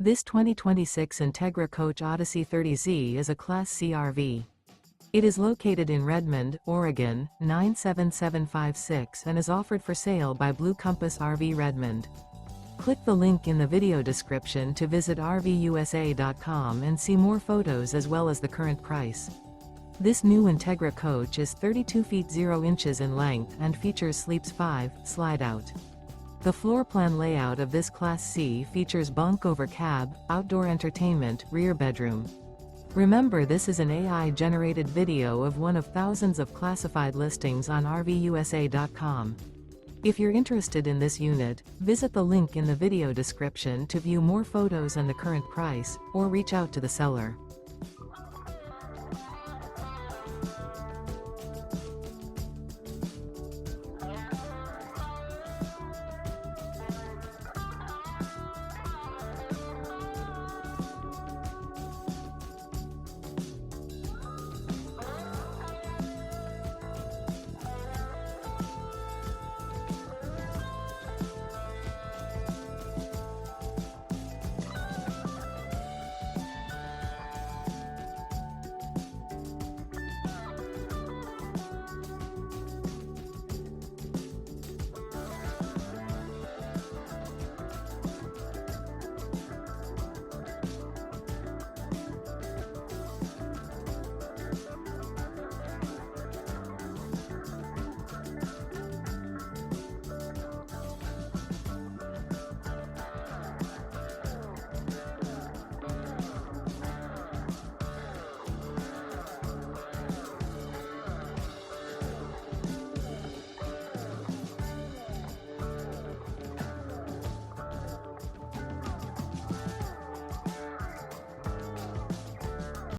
This 2026 Entegra Coach Odyssey 30Z is a Class C RV. It is located in Redmond, Oregon, 97756 and is offered for sale by Blue Compass RV Redmond. Click the link in the video description to visit RVUSA.com and see more photos as well as the current price. This new Entegra coach is 32 feet 0 inches in length and features Sleeps 5 Slideout. The floor plan layout of this Class C features bunk over cab, outdoor entertainment, rear bedroom. Remember, this is an AI-generated video of one of thousands of classified listings on RVUSA.com. If you're interested in this unit, visit the link in the video description to view more photos and the current price, or reach out to the seller.